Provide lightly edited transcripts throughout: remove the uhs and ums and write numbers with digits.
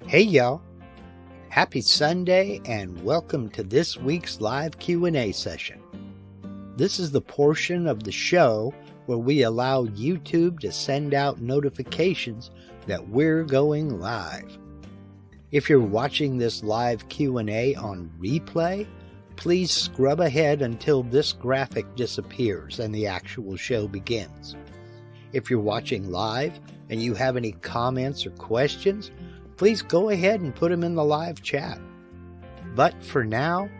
Hey y'all, happy Sunday and welcome to this week's live Q&A session. This is the portion of the show where we allow YouTube to send out notifications that we're going live. If you're watching this live Q&A on replay, please scrub ahead until this graphic disappears and the actual show begins. If you're watching live and you have any comments or questions, please go ahead and put them in the live chat. But for now,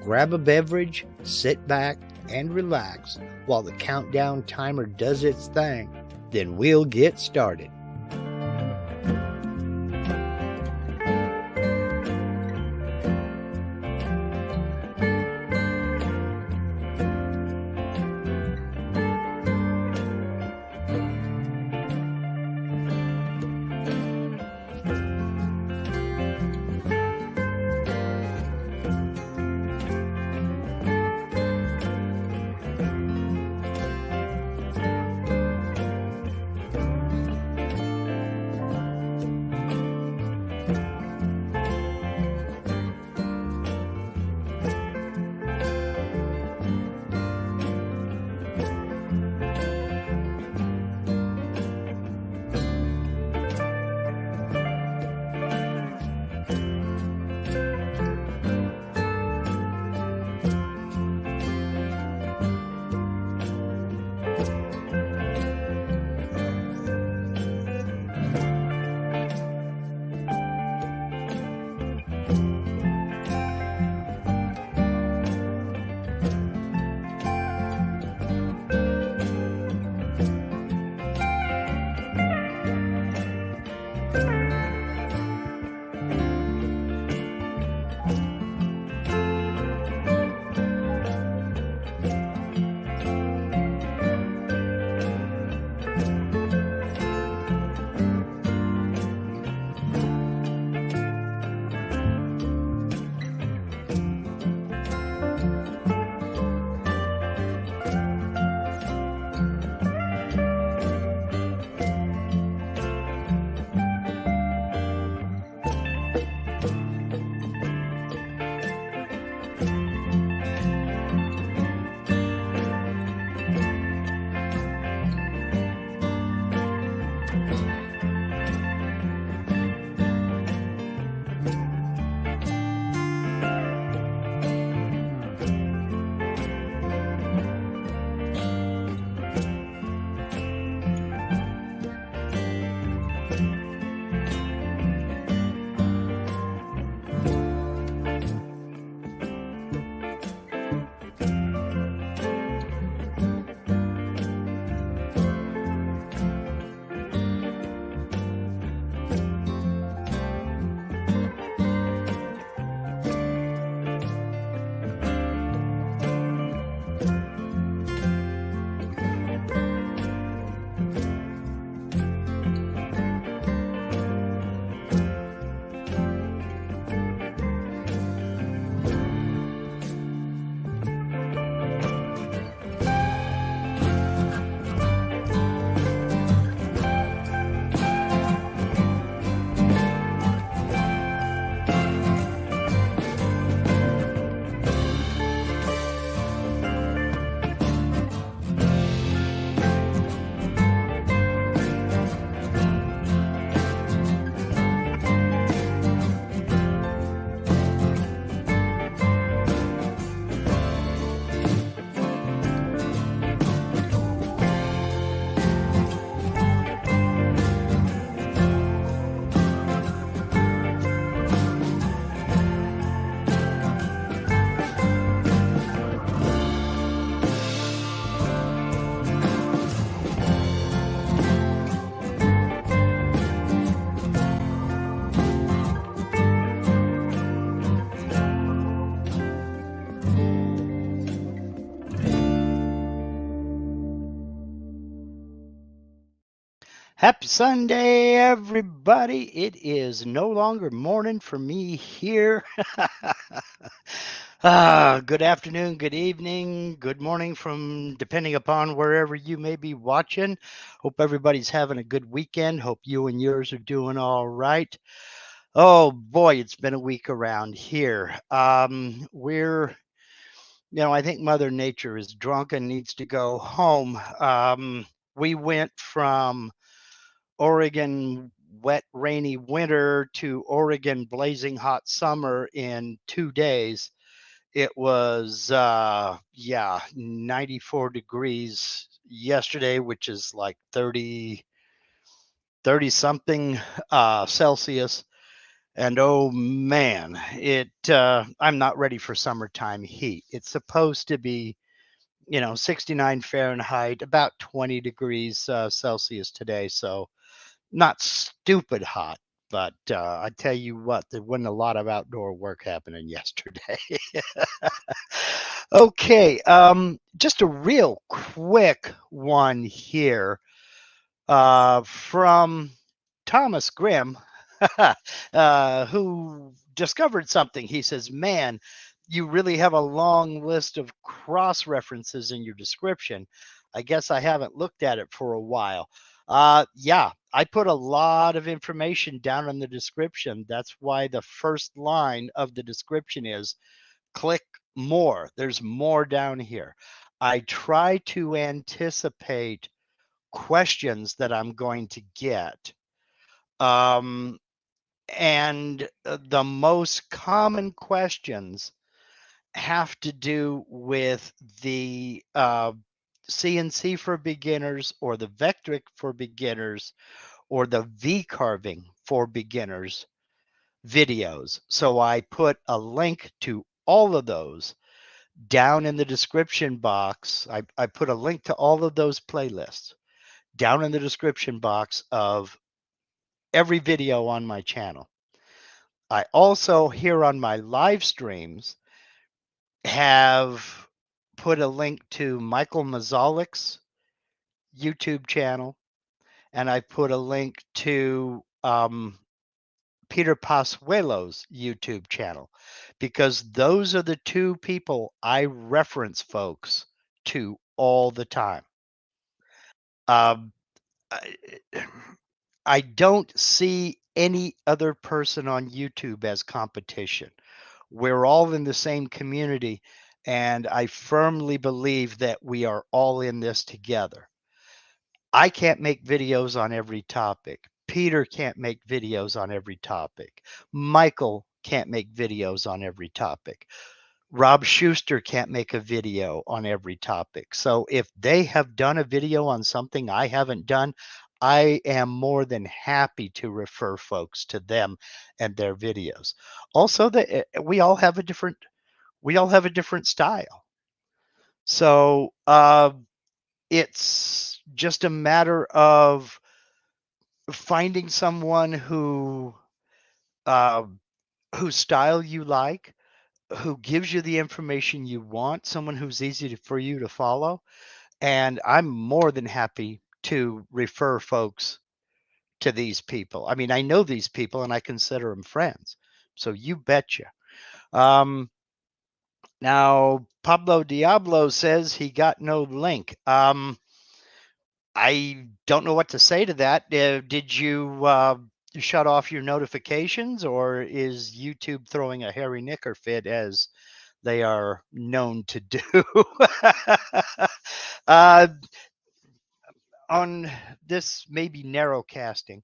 grab a beverage, sit back, and relax while the countdown timer does its thing. Then we'll get started. Happy Sunday, everybody. It is no longer morning for me here. Good afternoon, good evening, good morning from depending upon wherever you may be watching. Hope everybody's having a good weekend. Hope you and yours are doing all right. Oh boy, it's been a week around here. I think Mother Nature is drunk and needs to go home. We went from Oregon wet, rainy winter to Oregon blazing hot summer in 2 days. It was, 94 degrees yesterday, which is like 30 something Celsius. And oh man, I'm not ready for summertime heat. It's supposed to be, 69 Fahrenheit, about 20 degrees Celsius today. So not stupid hot, but I tell you what, there wasn't a lot of outdoor work happening yesterday. Okay, just a real quick one here from Thomas Grimm, who discovered something. He says, "Man, you really have a long list of cross references in your description. I guess I haven't looked at it for a while." Yeah, I put a lot of information down in the description. That's why the first line of the description is click more. There's more down here. I try to anticipate questions that I'm going to get. Um, and the most common questions have to do with the CNC for beginners or the Vectric for beginners or the V carving for beginners videos. So I put a link to all of those down in the description box. I put a link to all of those playlists down in the description box of every video on my channel. I also, here on my live streams, have put a link to Michael Mazalik's YouTube channel, and I put a link to Peter Pasuelo's YouTube channel, because those are the two people I reference folks to all the time. Um, I, I don't see any other person on YouTube as competition. We're all in the same community, and I firmly believe that we are all in this together. I can't make videos on every topic. Peter can't make videos on every topic. Michael can't make videos on every topic. Rob Schuster can't make a video on every topic. So if they have done a video on something I haven't done, I am more than happy to refer folks to them and their videos. Also, we all have a different style. So it's just a matter of finding someone uh, whose style you like, who gives you the information you want, someone who's easy for you to follow. And I'm more than happy to refer folks to these people. I mean, I know these people and I consider them friends. So you betcha. Um, Now, Pablo Diablo says he got no link. I don't know what to say to that. Did you shut off your notifications, or is YouTube throwing a Harry Knicker fit as they are known to do? uh, on this maybe narrow casting,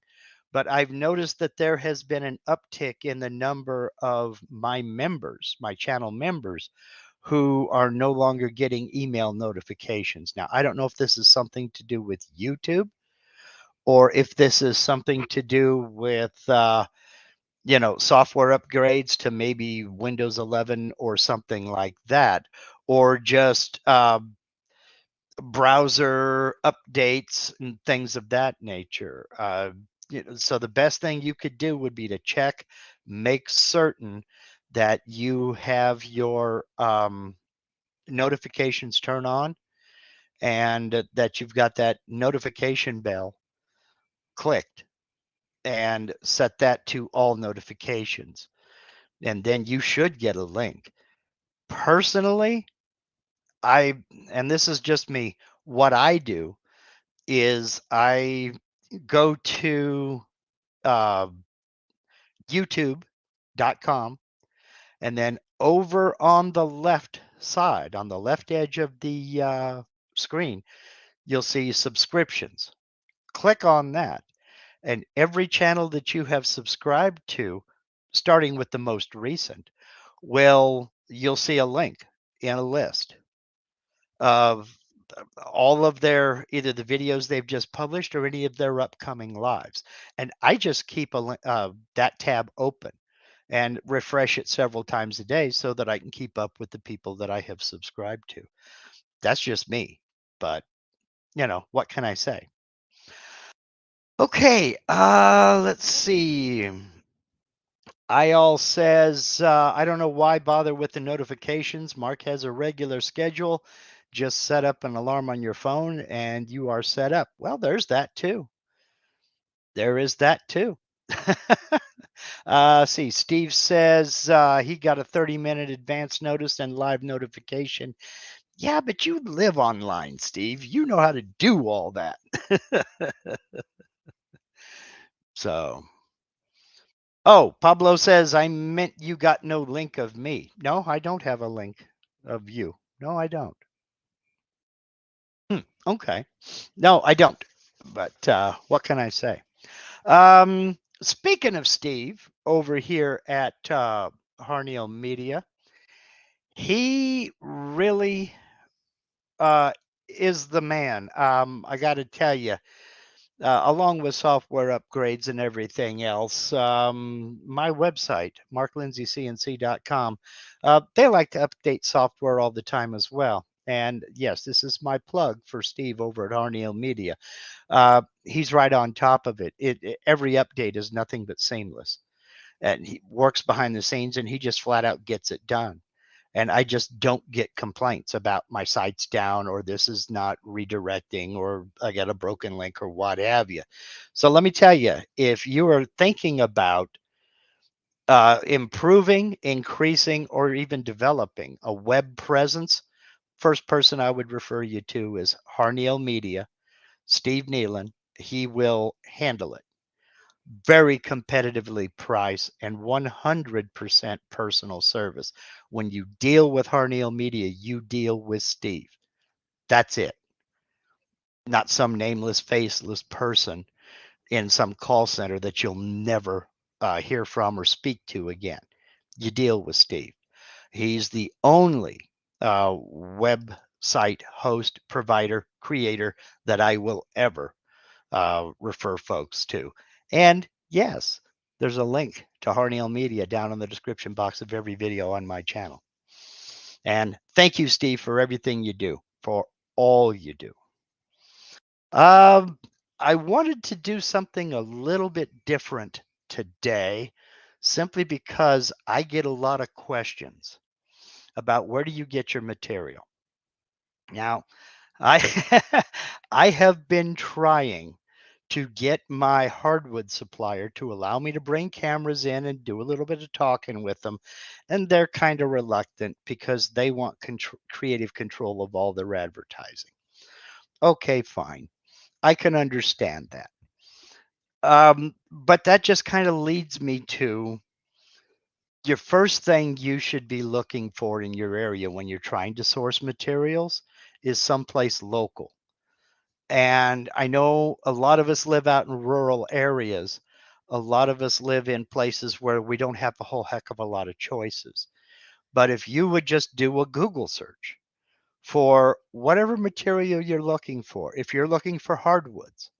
but I've noticed that there has been an uptick in the number of my members, my channel members, who are no longer getting email notifications. Now, I don't know if this is something to do with YouTube or if this is something to do with, software upgrades to maybe Windows 11 or something like that, or just browser updates and things of that nature. So the best thing you could do would be to check, make certain that you have your notifications turned on, and that you've got that notification bell clicked, and set that to all notifications. And then you should get a link. Personally, and this is just me, what I do is I go to uh, youtube.com, and then over on the left side, on the left edge of the screen, you'll see subscriptions. Click on that, and every channel that you have subscribed to, starting with the most recent, you'll see a link in a list of all of their either the videos they've just published or any of their upcoming lives. And I just keep that tab open and refresh it several times a day so that I can keep up with the people that I have subscribed to. That's just me, but what can I say? Okay, let's see. IAL says, I don't know why bother with the notifications. Mark has a regular schedule. Just set up an alarm on your phone and you are set up. Well, there's that too. There is that too. See, Steve says he got a 30-minute advance notice and live notification. Yeah, but you live online, Steve. You know how to do all that. So, oh, Pablo says, I meant you got no link of me. No, I don't have a link of you. No, I don't. Okay. No, I don't. But what can I say? Speaking of Steve over here at Harneal Media, he really uh, is the man. I got to tell you, along with software upgrades and everything else, my website, marklindsaycnc.com, they like to update software all the time as well. And yes, this is my plug for Steve over at Harneal Media. He's right on top of it. Every update is nothing but seamless. And he works behind the scenes and he just flat out gets it done. And I just don't get complaints about my site's down or this is not redirecting or I got a broken link or what have you. So let me tell you, if you are thinking about improving, increasing, or even developing a web presence, first person I would refer you to is Harneal Media, Steve Nealon. He will handle it. Very competitively priced and 100% personal service. When you deal with Harneal Media, you deal with Steve. That's it. Not some nameless, faceless person in some call center that you'll never hear from or speak to again. You deal with Steve. He's the only website host, provider, creator that I will ever refer folks to. And yes, there's a link to Harneal Media down in the description box of every video on my channel. And thank you, Steve, for everything you do, for all you do. I wanted to do something a little bit different today, simply because I get a lot of questions about where do you get your material. Now, I I have been trying to get my hardwood supplier to allow me to bring cameras in and do a little bit of talking with them, and they're kind of reluctant because they want creative control of all their advertising. Okay, fine. I can understand that. But that just kind of leads me to your first thing you should be looking for in your area when you're trying to source materials is someplace local. And I know a lot of us live out in rural areas. A lot of us live in places where we don't have a whole heck of a lot of choices. But if you would just do a Google search for whatever material you're looking for, if you're looking for hardwoods,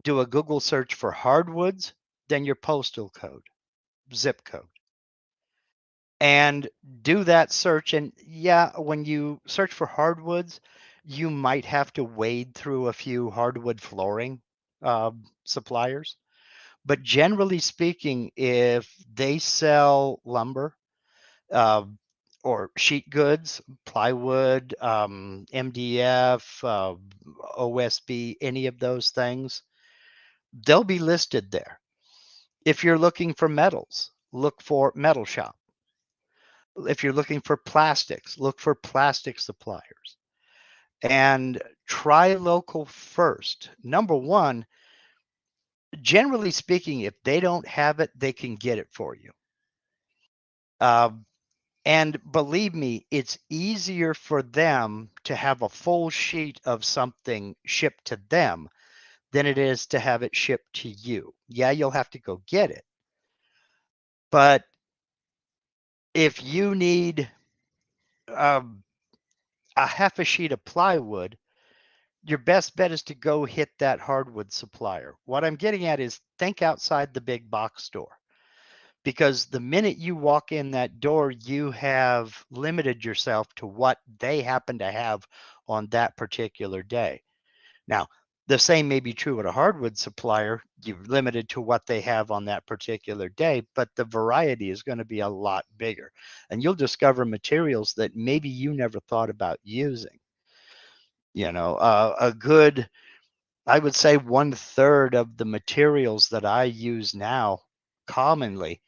do a Google search for hardwoods, then your postal code, zip code, and do that search. And yeah, when you search for hardwoods, you might have to wade through a few hardwood flooring suppliers. But generally speaking, if they sell lumber uh, or sheet goods, plywood, MDF, OSB, any of those things, they'll be listed there. If you're looking for metals, look for metal shop. If you're looking for plastics, look for plastic suppliers and try local first. Number one, generally speaking, if they don't have it, they can get it for you. And believe me, it's easier for them to have a full sheet of something shipped to them than it is to have it shipped to you. Yeah, you'll have to go get it. But if you need um, a half a sheet of plywood, your best bet is to go hit that hardwood supplier. What I'm getting at is think outside the big box store, because the minute you walk in that door, you have limited yourself to what they happen to have on that particular day. Now, the same may be true at a hardwood supplier. You're limited to what they have on that particular day, but the variety is going to be a lot bigger. And you'll discover materials that maybe you never thought about using. A good, I would say 1/3 of the materials that I use now commonly,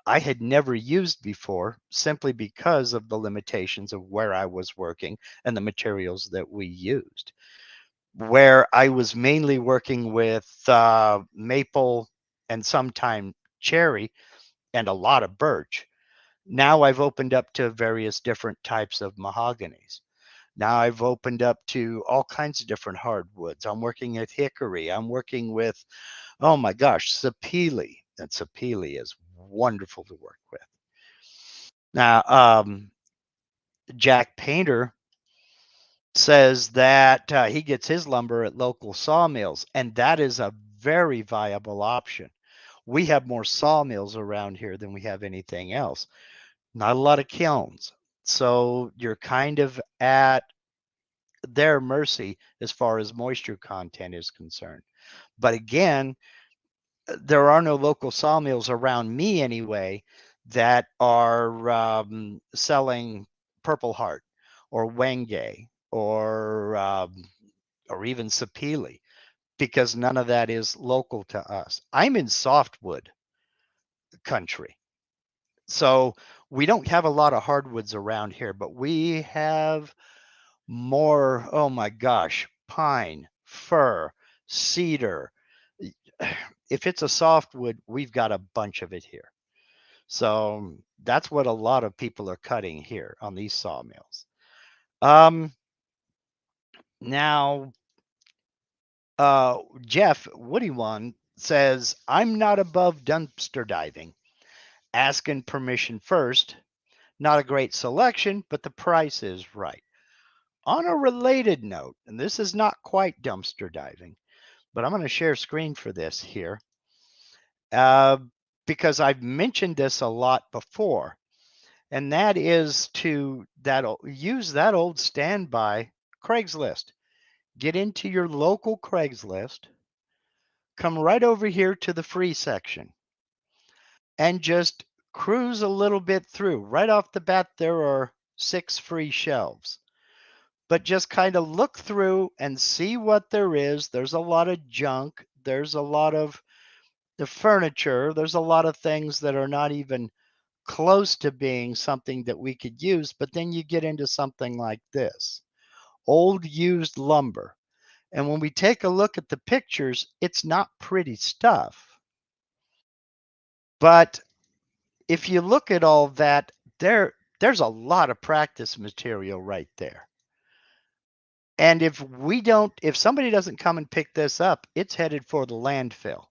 I had never used before, simply because of the limitations of where I was working and the materials that we used. Where I was mainly working with maple and sometime cherry and a lot of birch. Now I've opened up to various different types of mahoganies. Now I've opened up to all kinds of different hardwoods. I'm working with hickory. I'm working with, oh my gosh, sapele. And sapele is wonderful to work with. Now, Jack Painter says that he gets his lumber at local sawmills, and that is a very viable option. We have more sawmills around here than we have anything else. Not a lot of kilns. So you're kind of at their mercy as far as moisture content is concerned. But again, there are no local sawmills around me anyway that are selling Purple Heart or Wenge or even sapele, because none of that is local to us. I'm in softwood country, so we don't have a lot of hardwoods around here, but we have more, oh my gosh, pine, fir, cedar. If it's a softwood, we've got a bunch of it here. So that's what a lot of people are cutting here on these sawmills. Now, Jeff Woodyone says, I'm not above dumpster diving. Asking permission first. Not a great selection, but the price is right. On a related note, and this is not quite dumpster diving, but I'm going to share screen for this here uh, because I've mentioned this a lot before, and that is to use that old standby Craigslist. Get into your local Craigslist, come right over here to the free section, and just cruise a little bit through. Right off the bat, there are 6 free shelves. But just kind of look through and see what there is. There's a lot of junk. There's a lot of the furniture. There's a lot of things that are not even close to being something that we could use. But then you get into something like this, old used lumber. And when we take a look at the pictures, it's not pretty stuff. But if you look at all that, there's a lot of practice material right there. And if somebody doesn't come and pick this up, it's headed for the landfill.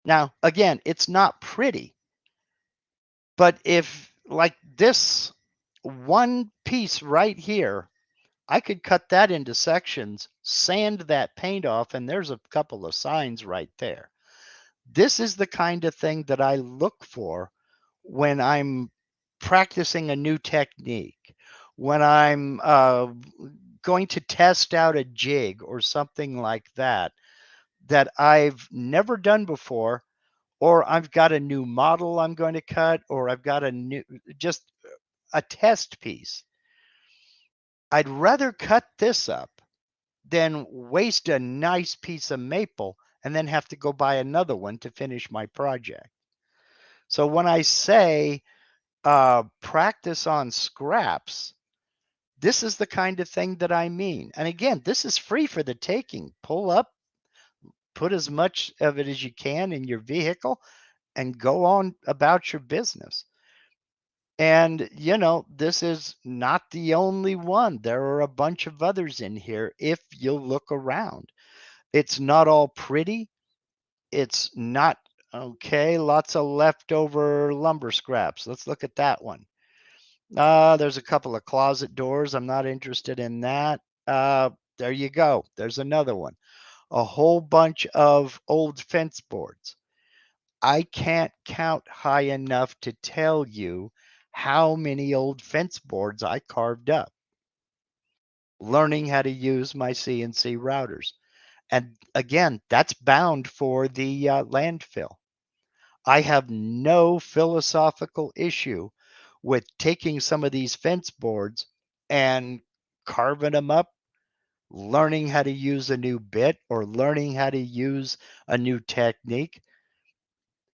Now, again, it's not pretty, but if like this one piece right here, I could cut that into sections, sand that paint off, and there's a couple of signs right there. This is the kind of thing that I look for when I'm practicing a new technique, when I'm going to test out a jig or something like that that I've never done before, or I've got a new model I'm going to cut, or I've got just a test piece. I'd rather cut this up than waste a nice piece of maple and then have to go buy another one to finish my project. So when I say practice on scraps, this is the kind of thing that I mean. And again, this is free for the taking. Pull up, put as much of it as you can in your vehicle and go on about your business. And, this is not the only one. There are a bunch of others in here if you'll look around. It's not all pretty. It's not okay. Lots of leftover lumber scraps. Let's look at that one. There's a couple of closet doors. I'm not interested in that. There you go. There's another one. A whole bunch of old fence boards. I can't count high enough to tell you how many old fence boards I carved up learning how to use my CNC routers. And again, that's bound for the landfill. I have no philosophical issue with taking some of these fence boards and carving them up, learning how to use a new bit or learning how to use a new technique,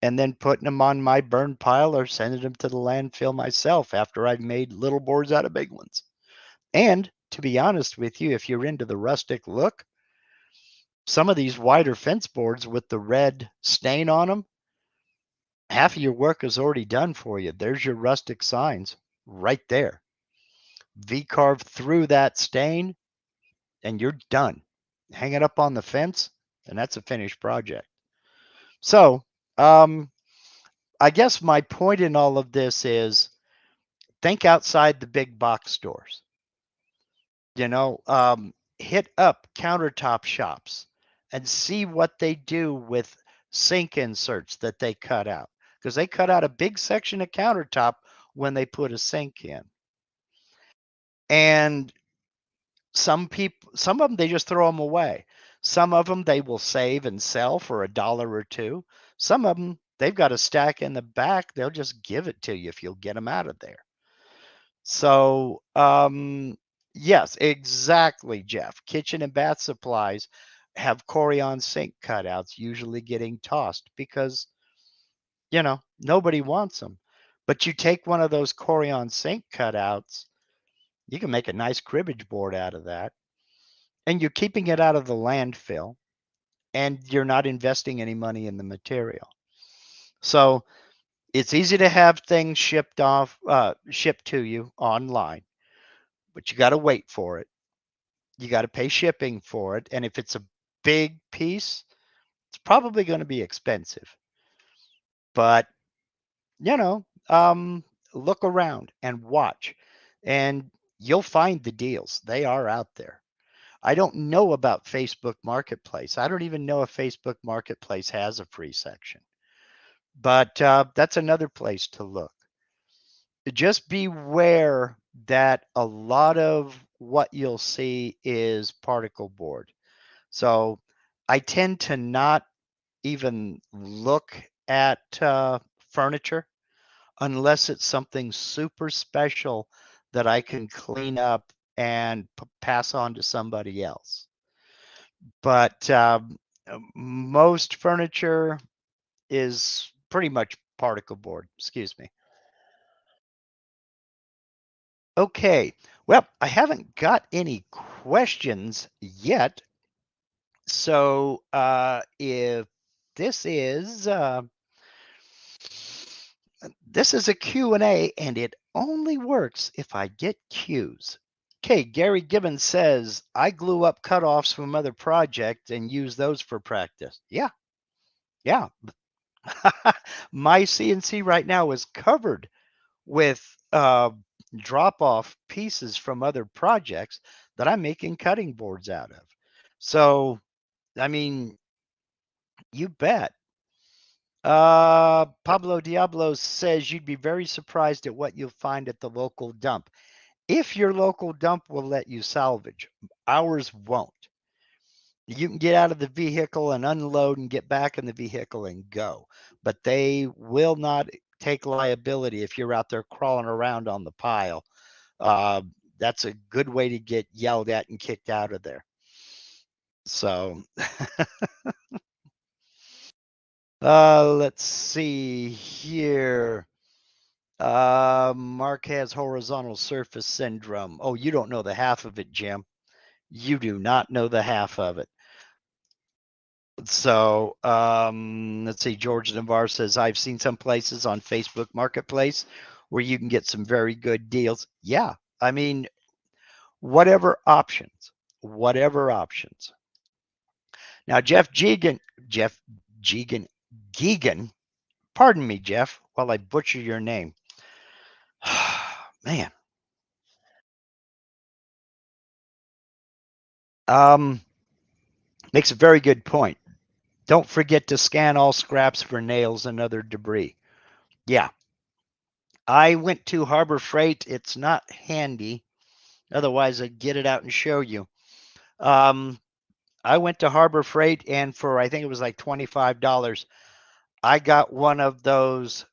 and then putting them on my burn pile or sending them to the landfill myself after I've made little boards out of big ones. And to be honest with you, if you're into the rustic look, some of these wider fence boards with the red stain on them, half of your work is already done for you. There's your rustic signs right there. V-carve through that stain and you're done. Hang it up on the fence and that's a finished project. So, I guess my point in all of this is think outside the big box stores. Hit up countertop shops and see what they do with sink inserts that they cut out, because they cut out a big section of countertop when they put a sink in. And some of them, they just throw them away. Some of them they will save and sell for $1 or $2. Some of them, they've got a stack in the back. They'll just give it to you if you'll get them out of there. So, yes, exactly, Jeff. Kitchen and bath supplies have Corian sink cutouts, usually getting tossed because, nobody wants them. But you take one of those Corian sink cutouts, you can make a nice cribbage board out of that. And you're keeping it out of the landfill and you're not investing any money in the material. So it's easy to have things shipped to you online, but you got to wait for it. You got to pay shipping for it. And if it's a big piece, it's probably going to be expensive. But, look around and watch, and you'll find the deals. They are out there. I don't know about Facebook Marketplace. I don't even know if Facebook Marketplace has a free section. But that's another place to look. Just beware that a lot of what you'll see is particle board. So I tend to not even look at furniture unless it's something super special that I can clean up and pass on to somebody else. But most furniture is pretty much particle board. Excuse me. Okay. Well, I haven't got any questions yet. So if this is a Q&A, and it only works if I get cues. Okay, Gary Gibbons says, I glue up cutoffs from other projects and use those for practice. Yeah. My CNC right now is covered with drop-off pieces from other projects that I'm making cutting boards out of. So, I mean, you bet. Pablo Diablo says you'd be very surprised at what you'll find at the local dump. If your local dump will let you salvage, ours won't. You can get out of the vehicle and unload and get back in the vehicle and go, but they will not take liability if you're out there crawling around on the pile. That's a good way to get yelled at and kicked out of there. So, let's see here. Mark has horizontal surface syndrome. Oh, you don't know the half of it, Jim. You do not know the half of it. So let's see. George Navarre says, I've seen some places on Facebook Marketplace where you can get some very good deals. Yeah. I mean, whatever options. Now, Jeff Geegan, pardon me, Jeff, while I butcher your name. Man. Makes a very good point. Don't forget to scan all scraps for nails and other debris. Yeah. I went to Harbor Freight. It's not handy. Otherwise, I'd get it out and show you. I went to Harbor Freight, and for I think it was like $25, I got one of those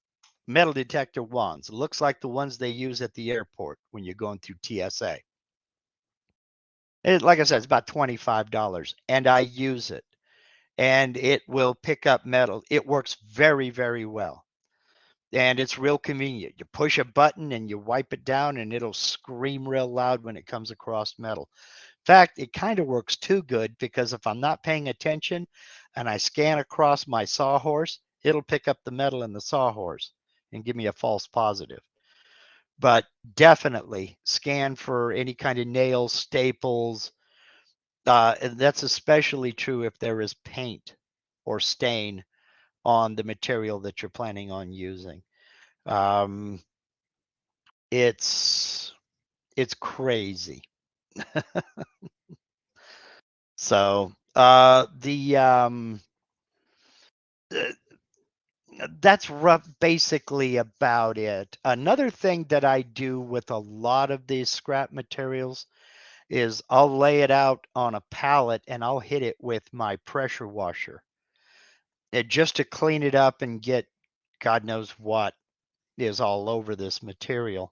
metal detector wands. It looks like the ones they use at the airport when you're going through TSA. Like I said, it's about $25, and I use it, and it will pick up metal. It works very, very well, and it's real convenient. You push a button and you wipe it down, and it'll scream real loud when it comes across metal. In fact, it kind of works too good, because if I'm not paying attention and I scan across my sawhorse, it'll pick up the metal in the sawhorse and give me a false positive. But definitely scan for any kind of nails, staples. And that's especially true if there is paint or stain on the material that you're planning on using. It's crazy. So that's rough, basically about it. Another thing that I do with a lot of these scrap materials is I'll lay it out on a pallet and I'll hit it with my pressure washer, just to clean it up and get God knows what is all over this material.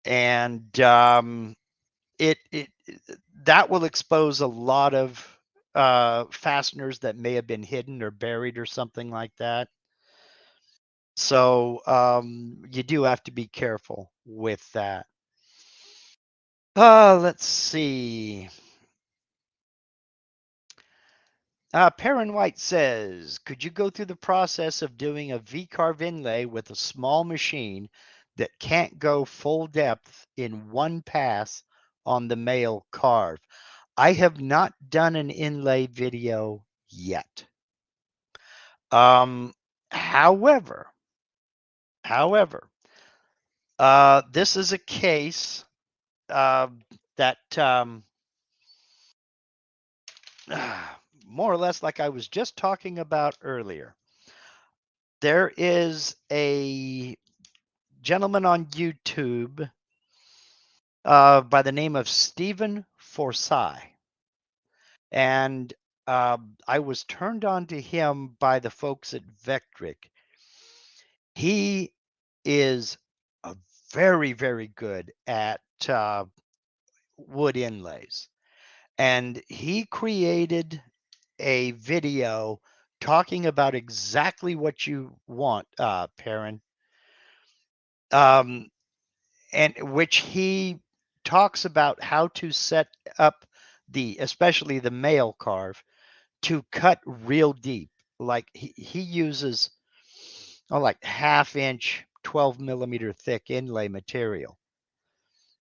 And it that will expose a lot of fasteners that may have been hidden or buried or something like that. So you do have to be careful with that. Let's see. Perrin White says, could you go through the process of doing a V-carve inlay with a small machine that can't go full depth in one pass on the male carve? I have not done an inlay video yet. However, this is a case that more or less like I was just talking about earlier. There is a gentleman on YouTube by the name of Stephen Forsai. And I was turned on to him by the folks at Vectric. He is very, very good at wood inlays. And he created a video talking about exactly what you want, Perrin. And which he talks about how to set up especially the male carve, to cut real deep. Like he uses like 1/2 inch, 12 millimeter thick inlay material.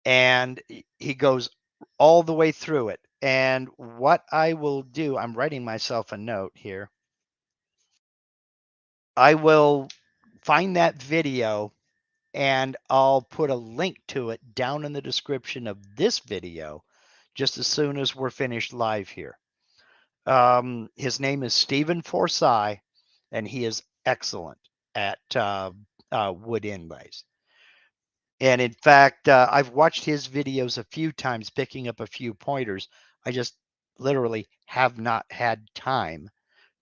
And he goes all the way through it. And what I will do, I'm writing myself a note here. I will find that video and I'll put a link to it down in the description of this video just as soon as we're finished live here. His name is Stephen Forsai, and he is excellent at wood inlays. And in fact, I've watched his videos a few times, picking up a few pointers. I just literally have not had time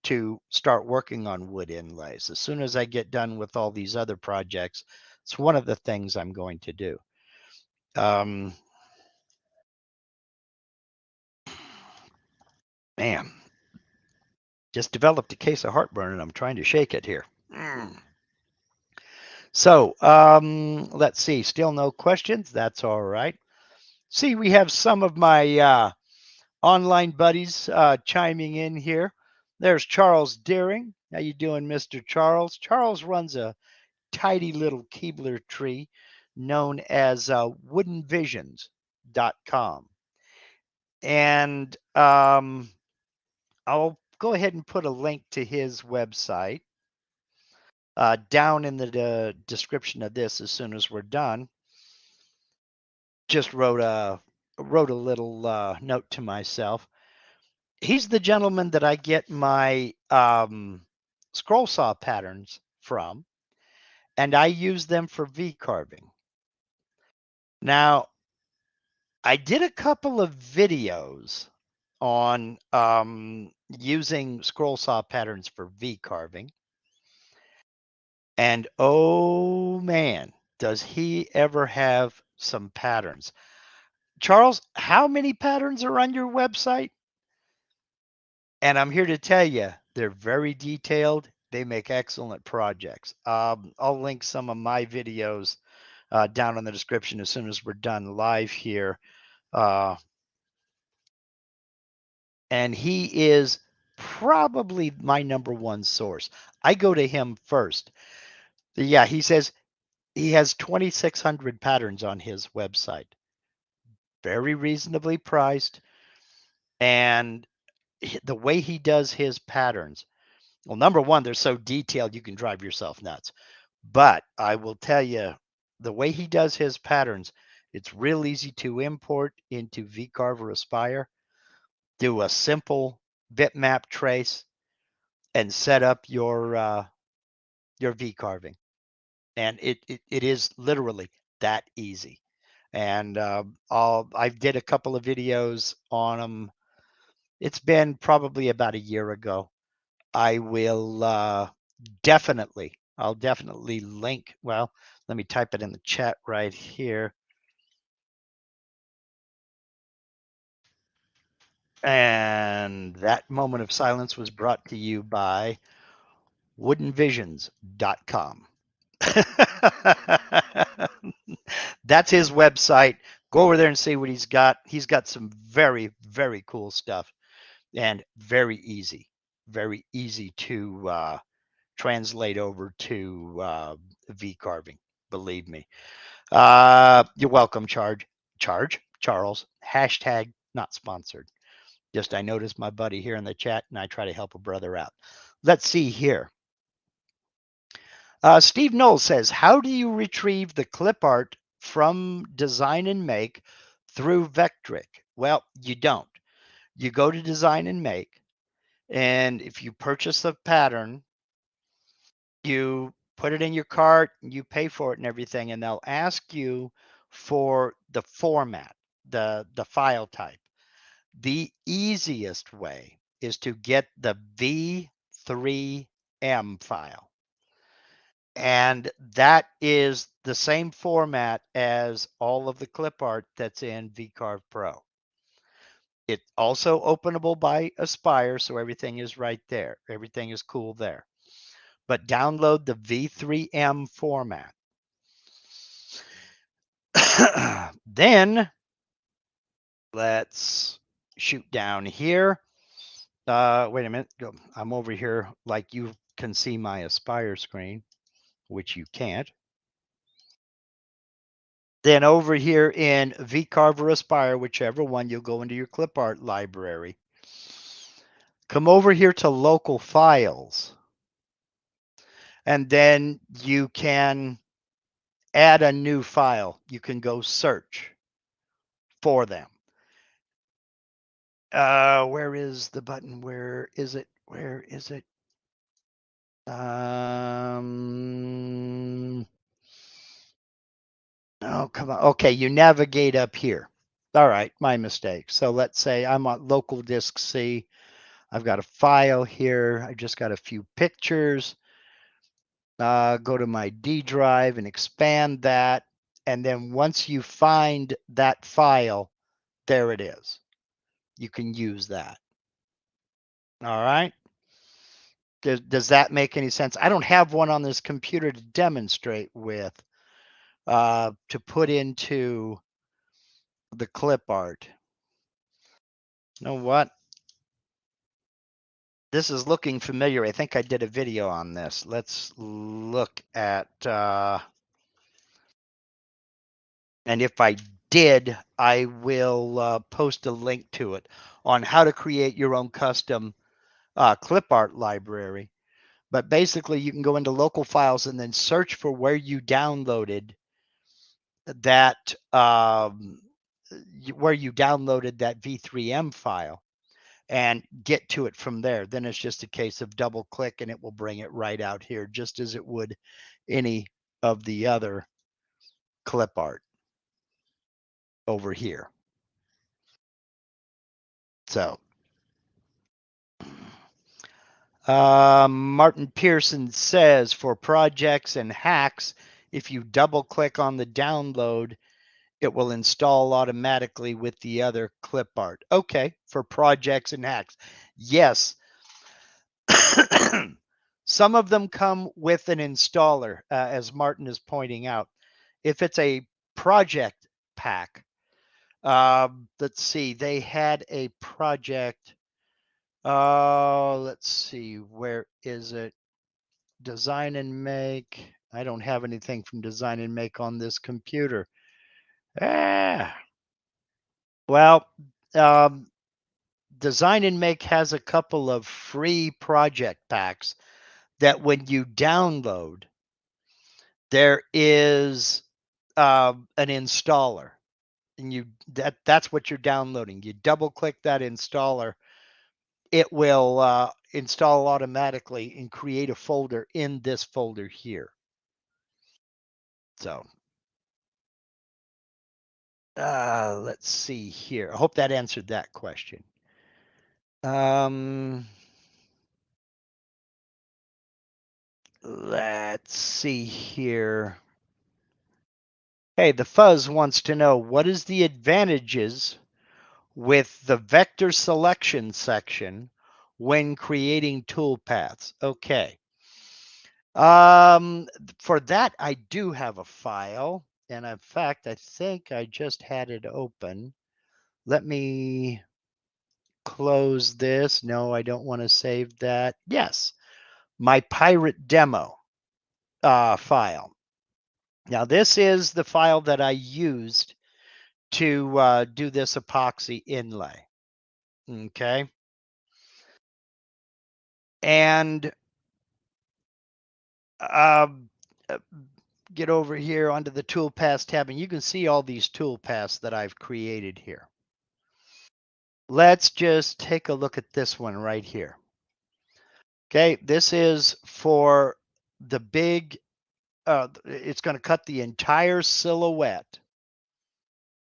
to start working on wood inlays. As soon as I get done with all these other projects, it's one of the things I'm going to do. Man, just developed a case of heartburn and I'm trying to shake it here. So let's see. Still no questions. That's all right. See, we have some of my online buddies chiming in here. There's Charles Deering. How you doing, Mr. Charles? Charles runs a tidy little Keebler tree known as woodenvisions.com. And I'll go ahead and put a link to his website down in the description of this as soon as we're done. Just wrote a little note to myself. He's the gentleman that I get my scroll saw patterns from, and I use them for V carving. Now, I did a couple of videos on using scroll saw patterns for V carving. And oh man, does he ever have some patterns. Charles, how many patterns are on your website? And I'm here to tell you, they're very detailed. They make excellent projects. I'll link some of my videos down in the description as soon as we're done live here. And he is probably my number one source. I go to him first. Yeah, he says he has 2,600 patterns on his website. Very reasonably priced. And the way he does his patterns, well, number one, they're so detailed you can drive yourself nuts. But I will tell you, the way he does his patterns, it's real easy to import into VCarve or Aspire, do a simple bitmap trace, and set up your V carving. And it is literally that easy. And I did a couple of videos on them. It's been probably about a year ago. I will I'll definitely link. Well, let me type it in the chat right here. And that moment of silence was brought to you by woodenvisions.com. That's his website. Go over there and see what he's got. He's got some very, very cool stuff and very easy to translate over to V carving. Believe me. You're welcome, Charles. Hashtag not sponsored. Just I noticed my buddy here in the chat and I try to help a brother out. Let's see here. Steve Knowles says, how do you retrieve the clip art from Design and Make through Vectric? Well, you don't. You go to Design and Make, and if you purchase a pattern, you put it in your cart, and you pay for it and everything, and they'll ask you for the format, the file type. The easiest way is to get the V3M file. And that is the same format as all of the clip art that's in VCarve Pro. It's also openable by Aspire, so everything is right there. Everything is cool there. But download the V3M format. Then let's shoot down here. Wait a minute. I'm over here like you can see my Aspire screen, which you can't. Then over here in VCarve or Aspire, whichever one, you'll go into your clip art library. Come over here to local files. And then you can add a new file. You can go search for them. Where is the button? Where is it? Where is it? Oh, come on. Okay, you navigate up here. All right, my mistake. So let's say I'm on local disk C. I've got a file here. I just got a few pictures. Go to my D drive and expand that. And then once you find that file, there it is. You can use that. All right. Does that make any sense? I don't have one on this computer to demonstrate with to put into the clip art. You know what? This is looking familiar. I think I did a video on this. Let's look at, and if I did, I will post a link to it on how to create your own custom clip art library. But basically, you can go into local files and then search for where you downloaded that V3M file and get to it from there. Then it's just a case of double click and it will bring it right out here, just as it would any of the other clip art over here. So Martin Pearson says for projects and hacks, if you double click on the download, it will install automatically with the other clip art. Okay, for projects and hacks. Yes. Some of them come with an installer, as Martin is pointing out. If it's a project pack, let's see, they had a project. Let's see, where is it? Design and Make. I don't have anything from Design and Make on this computer. Well, um, Design and Make has a couple of free project packs that when you download, there is an installer, and that's what you're downloading. You double click that installer, it will install automatically and create a folder in this folder here. So let's see here. I hope that answered that question. Let's see here. Hey, the Fuzz wants to know, what is the advantages with the vector selection section when creating toolpaths? Okay. For that, I do have a file. And in fact, I think I just had it open. Let me close this. No, I don't want to save that. Yes, my pirate demo file. Now, this is the file that I used to do this epoxy inlay. Okay. And get over here onto the toolpaths tab, and you can see all these toolpaths that I've created here. Let's just take a look at this one right here. Okay, this is for the big, it's going to cut the entire silhouette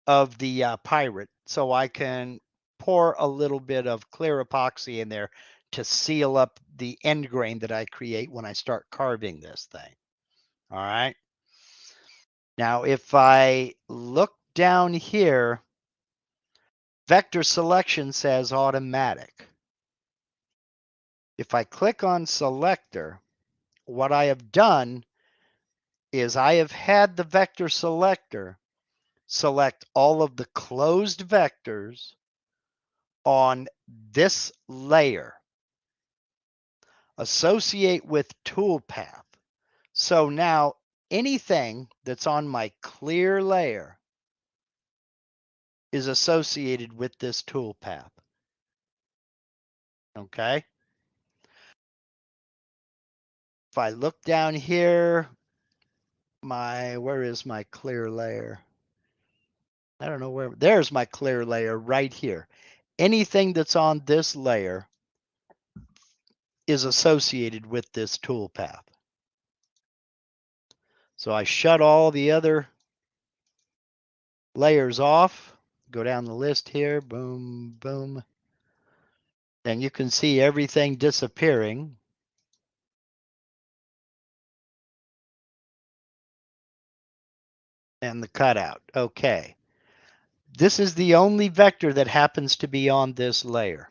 of the pirate, so I can pour a little bit of clear epoxy in there to seal up the end grain that I create when I start carving this thing. All right. Now, if I look down here, vector selection says automatic. If I click on selector, what I have done is I have had the vector selector select all of the closed vectors on this layer, associate with toolpath. So now anything that's on my clear layer is associated with this toolpath. Okay. If I look down here, where is my clear layer? I don't know where. There's my clear layer right here. Anything that's on this layer is associated with this toolpath. So I shut all the other layers off, go down the list here, boom, boom. And you can see everything disappearing. And the cutout. Okay. This is the only vector that happens to be on this layer.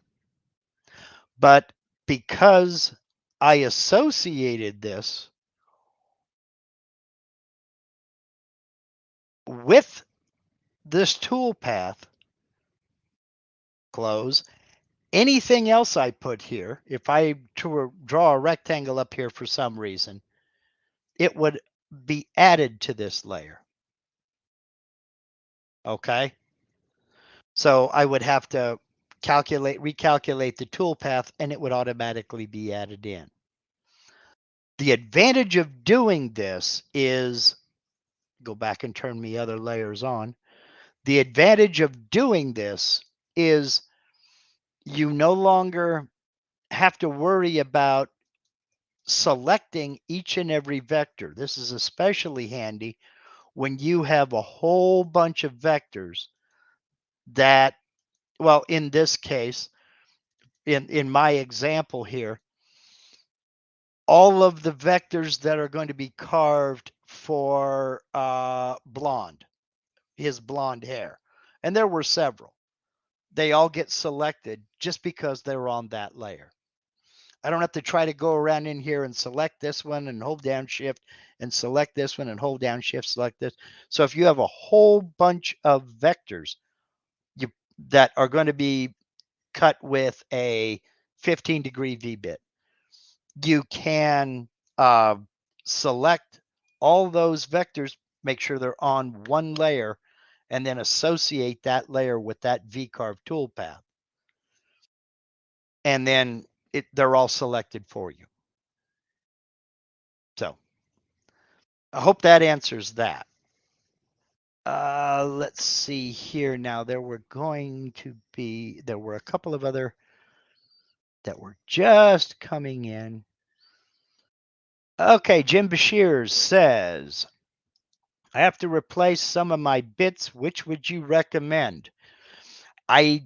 But because I associated this with this toolpath, close. Anything else I put here, if I draw a rectangle up here for some reason, it would be added to this layer. Okay. So I would have to recalculate the toolpath, and it would automatically be added in. The advantage of doing this is, go back and turn the other layers on. The advantage of doing this is you no longer have to worry about selecting each and every vector. This is especially handy when you have a whole bunch of vectors that, well, in this case, in my example here, all of the vectors that are going to be carved for blonde, his blonde hair, and there were several. They all get selected just because they're on that layer. I don't have to try to go around in here and select this one and hold down shift and select this one and hold down shift, select this. So if you have a whole bunch of vectors that are going to be cut with a 15-degree V-bit, you can select all those vectors, make sure they're on one layer, and then associate that layer with that V-carve toolpath. And then they're all selected for you. So I hope that answers that. Let's see here now. There were a couple of other that were just coming in. Okay, Jim Bashir says, I have to replace some of my bits. Which would you recommend? I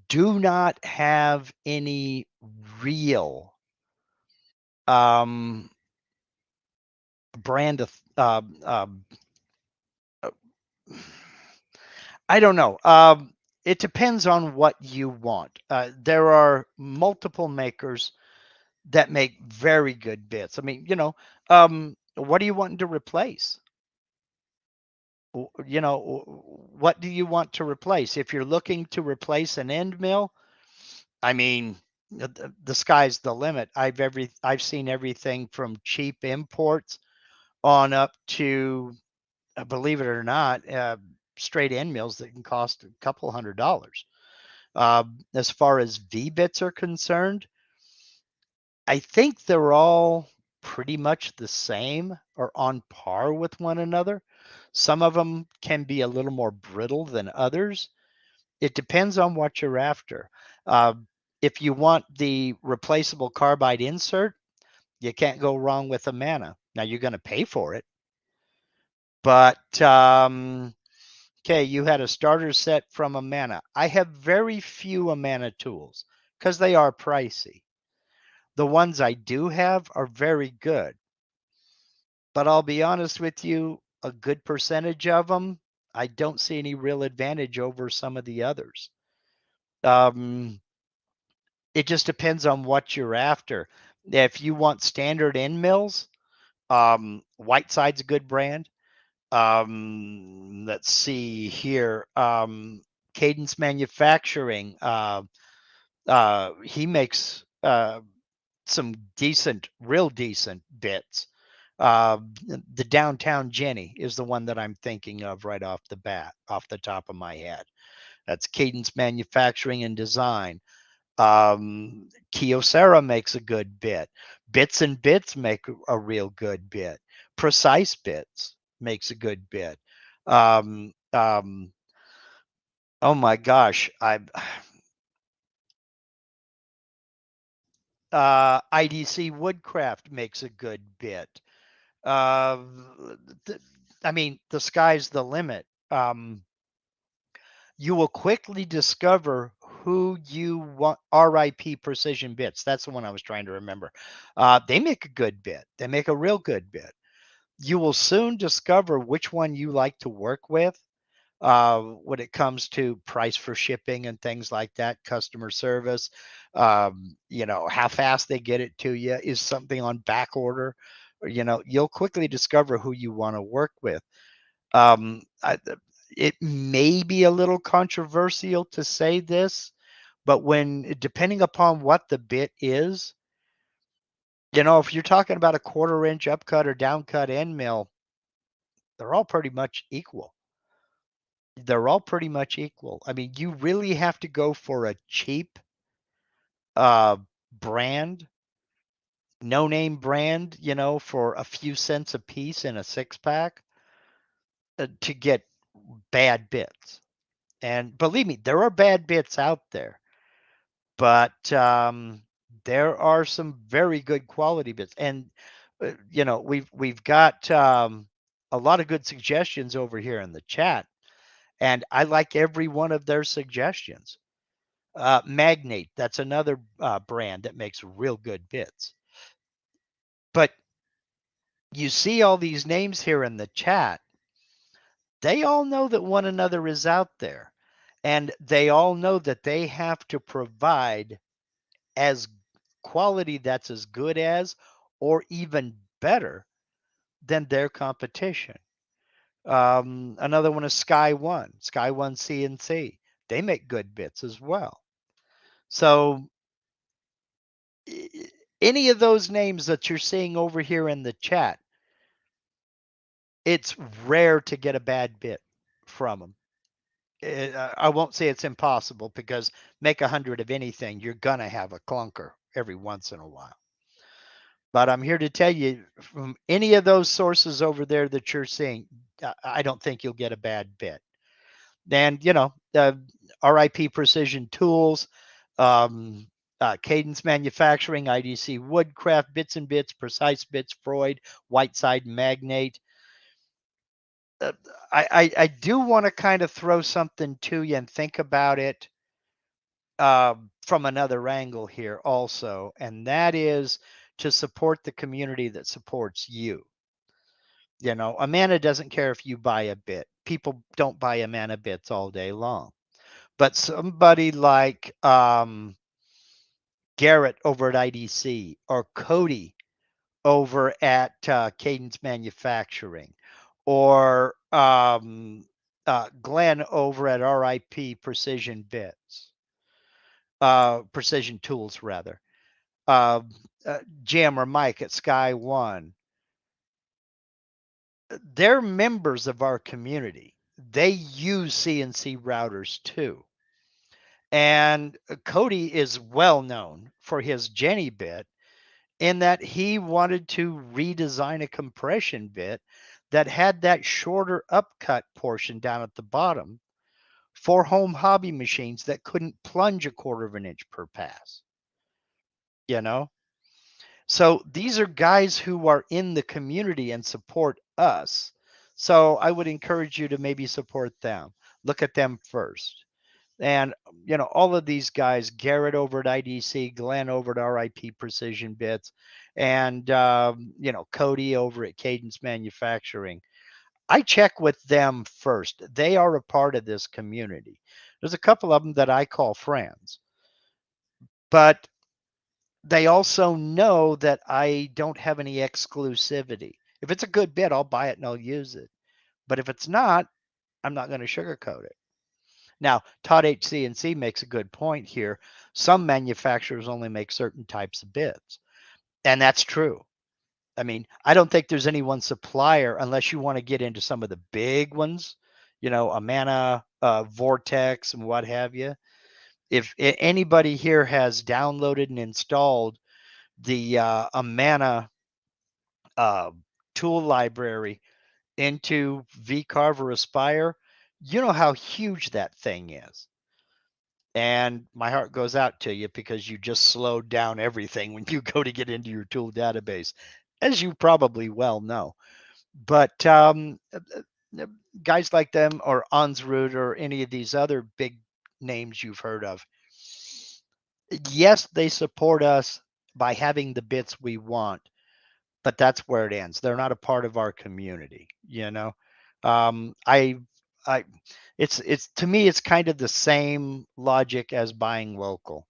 do not have any real brand of I don't know. It depends on what you want. There are multiple makers that make very good bits. I mean, what are you wanting to replace? What do you want to replace? If you're looking to replace an end mill, I mean, the sky's the limit. I've seen everything from cheap imports on up to, believe it or not, straight end mills that can cost a couple $100. As far as V-bits are concerned, I think they're all pretty much the same or on par with one another. Some of them can be a little more brittle than others. It depends on what you're after. If you want the replaceable carbide insert, you can't go wrong with a Amana. Now you're going to pay for it, but okay, you had a starter set from Amana. I have very few Amana tools because they are pricey. The ones I do have are very good, but I'll be honest with you, a good percentage of them, I don't see any real advantage over some of the others. It just depends on what you're after. If you want standard end mills, Whiteside's a good brand. Let's see here. Cadence Manufacturing. He makes some real decent bits. The Downtown Jenny is the one that I'm thinking of right off the bat, off the top of my head. That's Cadence Manufacturing and Design. Kyocera makes a good bit. Bits and Bits make a real good bit. Precise Bits makes a good bit. Oh my gosh, IDC Woodcraft makes a good bit. Uh, I mean, the sky's the limit. You will quickly discover who you want. RIP Precision Bits. That's the one I was trying to remember. They make a good bit. They make a real good bit. You will soon discover which one you like to work with when it comes to price for shipping and things like that, customer service, how fast they get it to you, is something on back order. You'll quickly discover who you want to work with. It may be a little controversial to say this, But depending upon what the bit is, if you're talking about a 1/4 inch upcut or downcut end mill, they're all pretty much equal. They're all pretty much equal. I mean, you really have to go for a cheap uh, brand, no name brand, for a few cents a piece in a 6-pack to get bad bits. And believe me, there are bad bits out there, but there are some very good quality bits. And we've got a lot of good suggestions over here in the chat, and I like every one of their suggestions. Magnate, that's another brand that makes real good bits. But you see all these names here in the chat. They all know that one another is out there, and they all know that they have to provide as quality that's as good as or even better than their competition. Another one is Sky One CNC. They make good bits as well. So any of those names that you're seeing over here in the chat, it's rare to get a bad bit from them. I won't say it's impossible, because make 100 of anything, you're going to have a clunker every once in a while. But I'm here to tell you, from any of those sources over there that you're seeing, I don't think you'll get a bad bit. And, RIP Precision Tools, Cadence Manufacturing, IDC Woodcraft, Bits and Bits, Precise Bits, Freud, Whiteside Magnate. I do want to kind of throw something to you and think about it from another angle here also, and that is to support the community that supports you. Amana doesn't care if you buy a bit. People don't buy Amana bits all day long. But somebody like Garrett over at IDC, or Cody over at Cadence Manufacturing, or Glenn over at RIP Precision Bits, Precision Tools rather, Jim or Mike at Sky One, they're members of our community. They use CNC routers too. And Cody is well known for his Jenny bit, in that he wanted to redesign a compression bit that had that shorter upcut portion down at the bottom for home hobby machines that couldn't plunge a 1/4 of an inch per pass. So these are guys who are in the community and support us. So I would encourage you to maybe support them. Look at them first. And, all of these guys, Garrett over at IDC, Glenn over at RIP Precision Bits, and, Cody over at Cadence Manufacturing, I check with them first. They are a part of this community. There's a couple of them that I call friends, but they also know that I don't have any exclusivity. If it's a good bit, I'll buy it and I'll use it. But if it's not, I'm not going to sugarcoat it. Now, Todd HCNC makes a good point here. Some manufacturers only make certain types of bits, and that's true. I mean, I don't think there's any one supplier, unless you want to get into some of the big ones, Amana, Vortex, and what have you. If anybody here has downloaded and installed the Amana tool library into VCarve or Aspire, you know how huge that thing is. And my heart goes out to you, because you just slowed down everything when you go to get into your tool database, as you probably well know. But guys like them, or Ansrud, or any of these other big names you've heard of, yes, they support us by having the bits we want, but that's where it ends. They're not a part of our community. I it's to me, it's kind of the same logic as buying local.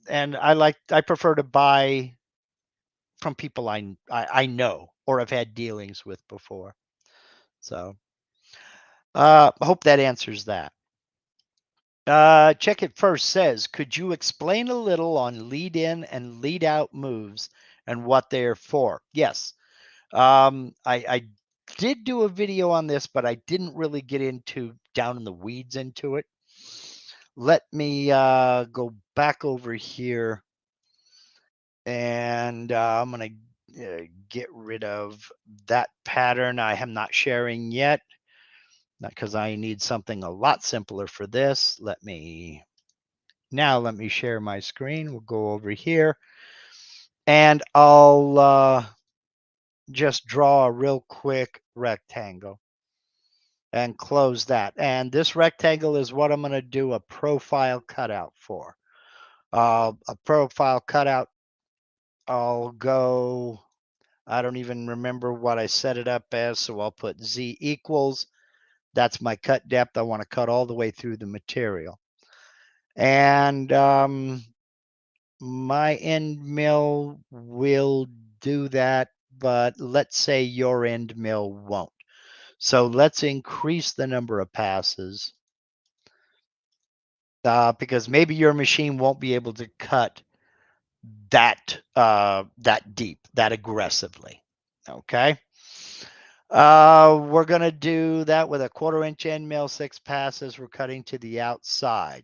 And I prefer to buy from people I know or have had dealings with before. So I hope that answers that. Check It First says, could you explain a little on lead in and lead out moves and what they're for? Yes. I did do a video on this, but I didn't really get into down in the weeds into it. Let me go back over here, and I'm going to get rid of that pattern I am not sharing yet, because I need something a lot simpler for this. Let me share my screen. We'll go over here, and I'll just draw a real quick rectangle and close that. And this rectangle is what I'm going to do a profile cutout for. A profile cutout, I'll go, I don't even remember what I set it up as, so I'll put Z equals. That's my cut depth. I want to cut all the way through the material. And my end mill will do that, but let's say your end mill won't. So let's increase the number of passes, because maybe your machine won't be able to cut that deep, that aggressively. Okay. We're going to do that with a 1/4 inch end mill, 6 passes. We're cutting to the outside.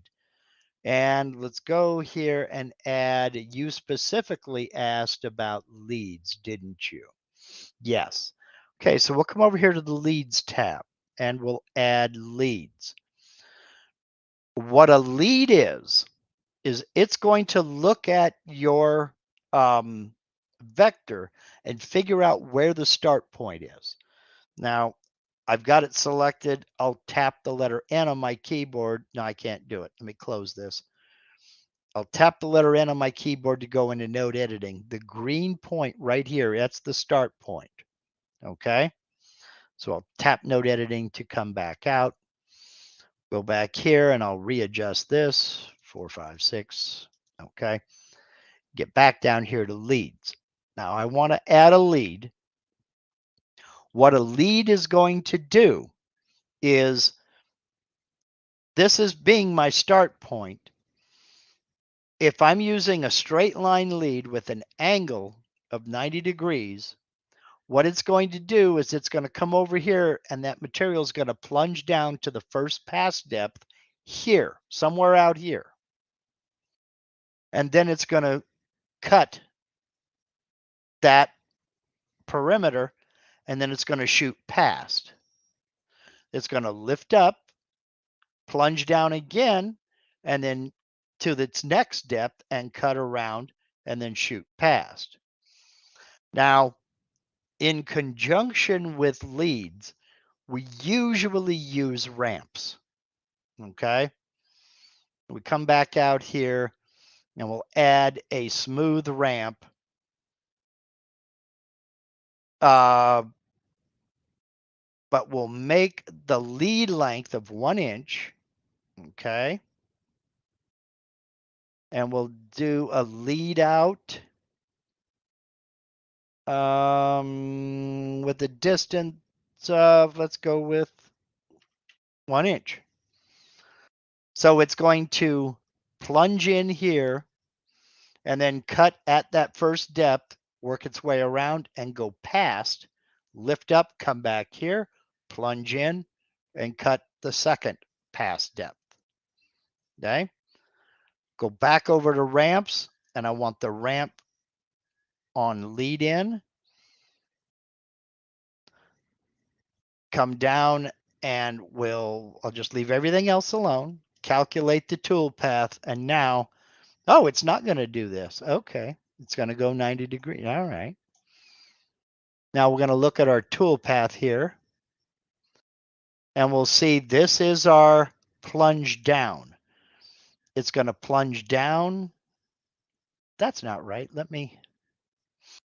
And let's go here and add, you specifically asked about leads, didn't you? Yes. Okay, so we'll come over here to the leads tab and we'll add leads. What a lead is it's going to look at your vector and figure out where the start point is. Now, I've got it selected. I'll tap the letter N on my keyboard. No, I can't do it. Let me close this. I'll tap the letter N on my keyboard to go into node editing. The green point right here, that's the start point. Okay. So I'll tap node editing to come back out. Go back here and I'll readjust this. 4, 5, 6. Okay. Get back down here to leads. Now I want to add a lead. What a lead is going to do is, this is being my start point. If I'm using a straight line lead with an angle of 90 degrees, what it's going to do is it's going to come over here and that material is going to plunge down to the first pass depth here, somewhere out here. And then it's going to cut that perimeter and then it's going to shoot past. It's going to lift up, plunge down again, and then to its next depth and cut around and then shoot past. Now, in conjunction with leads, we usually use ramps. Okay. We come back out here and we'll add a smooth ramp. But we'll make the lead length of 1 inch. Okay. And we'll do a lead out with a distance of, let's go with 1 inch. So it's going to plunge in here and then cut at that first depth, work its way around and go past, lift up, come back here, plunge in and cut the second pass depth. Okay. Go back over to ramps and I want the ramp on lead in. Come down and I'll just leave everything else alone, calculate the tool path, and now, oh, it's not going to do this. Okay, it's going to go 90 degrees. All right. Now we're going to look at our tool path here, and we'll see this is our plunge down. It's going to plunge down. That's not right.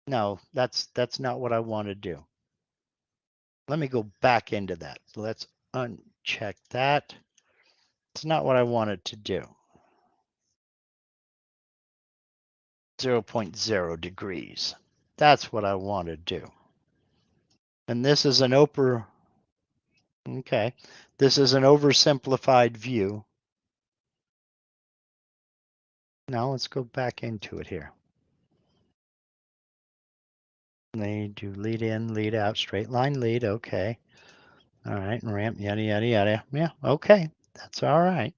No, that's not what I want to do. Let me go back into that. So let's uncheck that. It's not what I wanted to do. 0.0 degrees. That's what I want to do. And this is an okay. This is an oversimplified view. Now let's go back into it here. They do lead in, lead out, straight line lead. Okay. All right. And ramp, yada, yada, yada. Yeah. Okay. That's all right.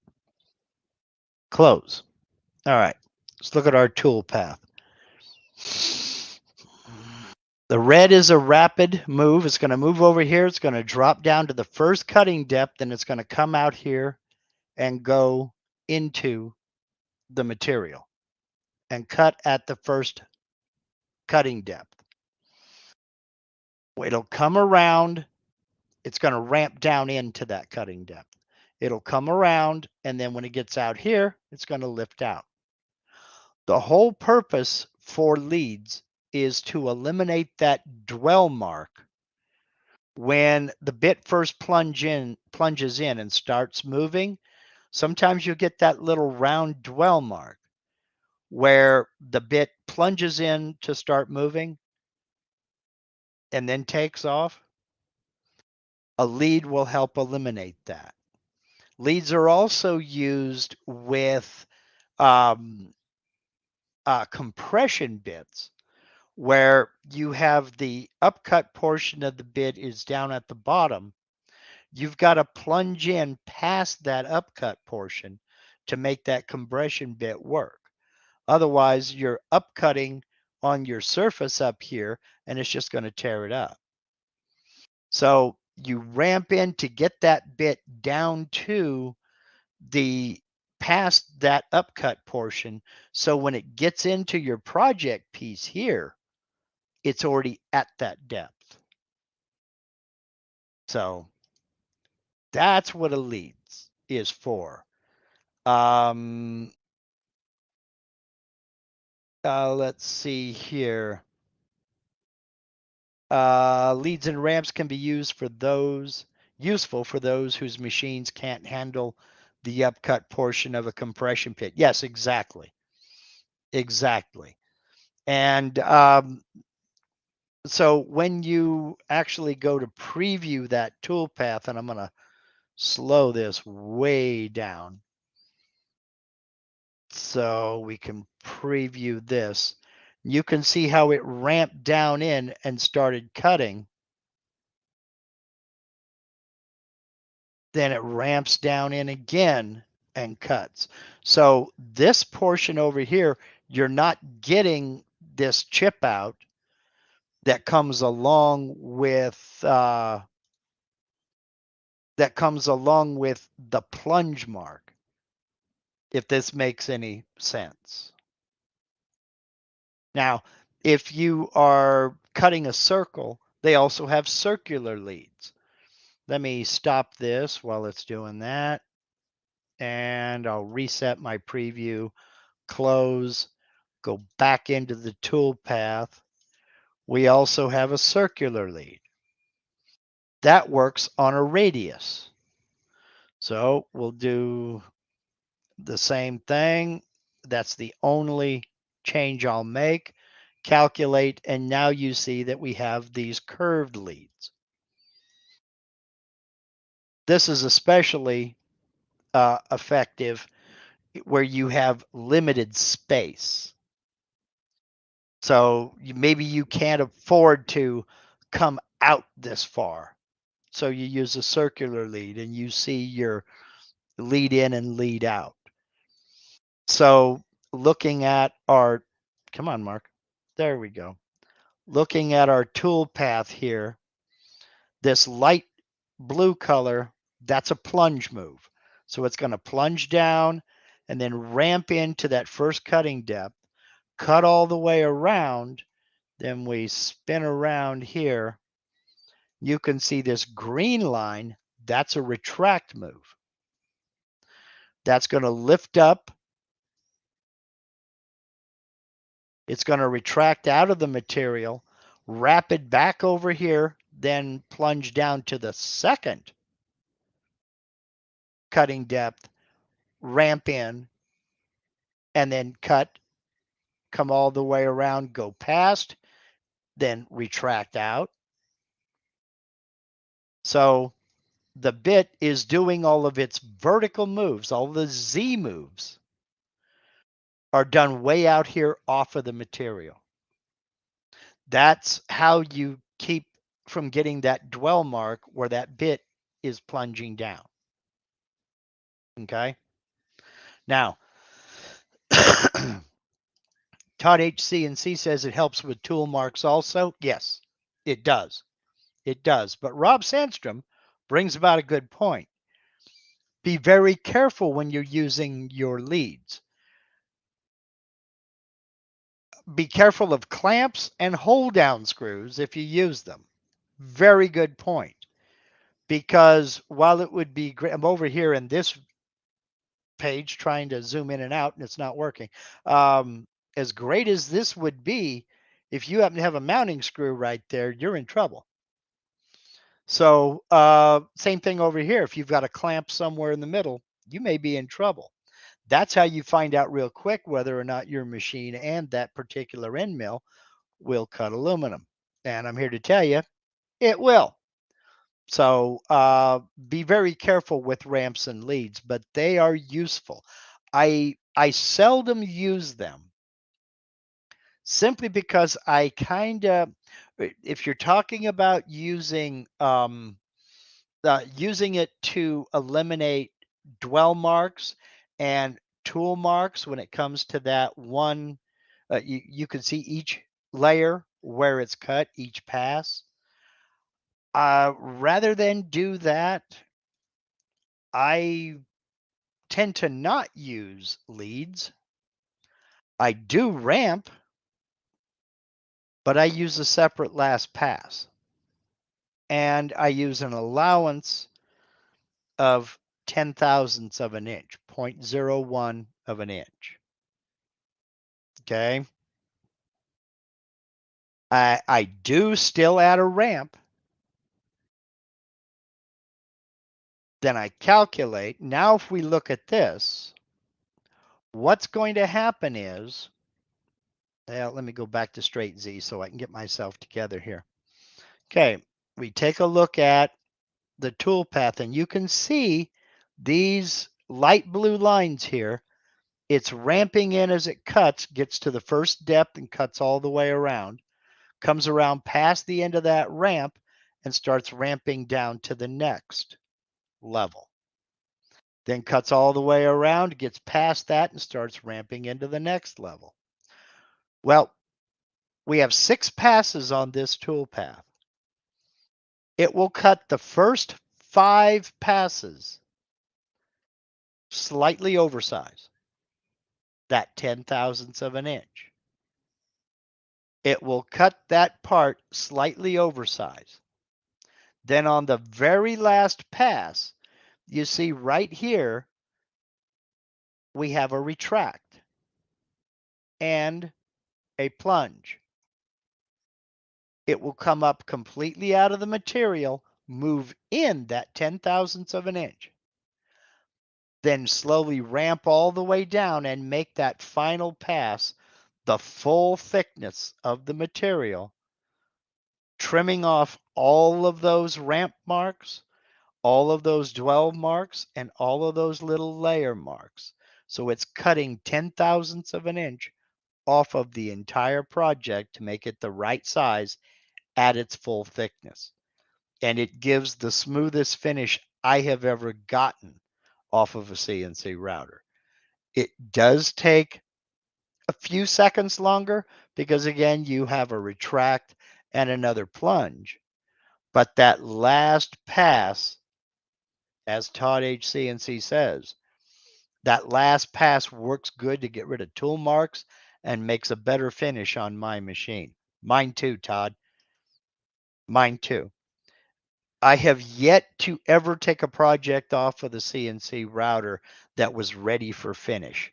Close. All right. Let's look at our tool path. The red is a rapid move. It's going to move over here. It's going to drop down to the first cutting depth, and it's going to come out here and go into the material and cut at the first cutting depth. It'll come around. It's going to ramp down into that cutting depth. It'll come around, and then when it gets out here, it's going to lift out. The whole purpose for leads is to eliminate that dwell mark when the bit first plunges in and starts moving. Sometimes you get that little round dwell mark where the bit plunges in to start moving and then takes off. A lead will help eliminate that. Leads are also used with compression bits where you have the upcut portion of the bit is down at the bottom. You've got to plunge in past that upcut portion to make that compression bit work. Otherwise, you're upcutting on your surface up here and it's just going to tear it up. So you ramp in to get that bit down to the past that upcut portion. So when it gets into your project piece here, it's already at that depth. So that's what a lead is for. Let's see here. Leads and ramps can be useful for those whose machines can't handle the upcut portion of a compression pit. Yes, exactly. Exactly. And so when you actually go to preview that toolpath, and I'm going to slow this way down so we can preview this. You can see how it ramped down in and started cutting. Then it ramps down in again and cuts. So this portion over here, you're not getting this chip out that comes along with the plunge mark, if this makes any sense. Now, if you are cutting a circle, they also have circular leads. Let me stop this while it's doing that. And I'll reset my preview, close, go back into the tool path. We also have a circular lead. That works on a radius. So we'll do the same thing. That's the only change I'll make. Calculate, and now you see that we have these curved leads. This is especially effective where you have limited space. So maybe you can't afford to come out this far. So you use a circular lead and you see your lead in and lead out. So looking at our, come on, Mark, there we go. Looking at our tool path here, this light blue color, that's a plunge move. So it's going to plunge down and then ramp into that first cutting depth, cut all the way around. Then we spin around here. You can see this green line, that's a retract move. That's going to lift up. It's going to retract out of the material, wrap it back over here, then plunge down to the second cutting depth, ramp in, and then cut, come all the way around, go past, then retract out. So the bit is doing all of its vertical moves, all the Z moves, are done way out here off of the material. That's how you keep from getting that dwell mark where that bit is plunging down. Okay. Now, Todd HCNC says it helps with tool marks also. Yes, it does. It does. But Rob Sandstrom brings about a good point. Be very careful when you're using your leads. Be careful of clamps and hold down screws if you use them. Very good point. Because while it would be great, I'm over here in this page trying to zoom in and out and it's not working. As great as this would be, if you happen to have a mounting screw right there, you're in trouble. So same thing over here. If you've got a clamp somewhere in the middle, you may be in trouble. That's how you find out real quick whether or not your machine and that particular end mill will cut aluminum. And I'm here to tell you, it will. So be very careful with ramps and leads, but they are useful. I seldom use them simply because I kind of, if you're talking about using it to eliminate dwell marks and tool marks when it comes to that one, you can see each layer where it's cut, each pass. Rather than do that, I tend to not use leads. I do ramp, but I use a separate last pass. And I use an allowance of 10 thousandths of an inch, 0.01 of an inch. Okay. I do still add a ramp. Then I calculate. Now, if we look at this, what's going to happen is, well, let me go back to straight Z so I can get myself together here. Okay, we take a look at the tool path and you can see these light blue lines here. It's ramping in as it cuts, gets to the first depth and cuts all the way around, comes around past the end of that ramp and starts ramping down to the next level. Then cuts all the way around, gets past that and starts ramping into the next level. Well, we have 6 passes on this tool path. It will cut the first 5 passes slightly oversized, that 10 thousandths of an inch. It will cut that part slightly oversized. Then on the very last pass, you see right here, we have a retract and a plunge. It will come up completely out of the material, move in that 10 thousandths of an inch, then slowly ramp all the way down and make that final pass the full thickness of the material, trimming off all of those ramp marks, all of those dwell marks, and all of those little layer marks. So it's cutting 10 thousandths of an inch off of the entire project to make it the right size at its full thickness. And it gives the smoothest finish I have ever gotten off of a CNC router. It does take a few seconds longer because, again, you have a retract and another plunge. But that last pass, as Todd HCNC says, that last pass works good to get rid of tool marks and makes a better finish on my machine. Mine too, Todd. Mine too. I have yet to ever take a project off of the CNC router that was ready for finish,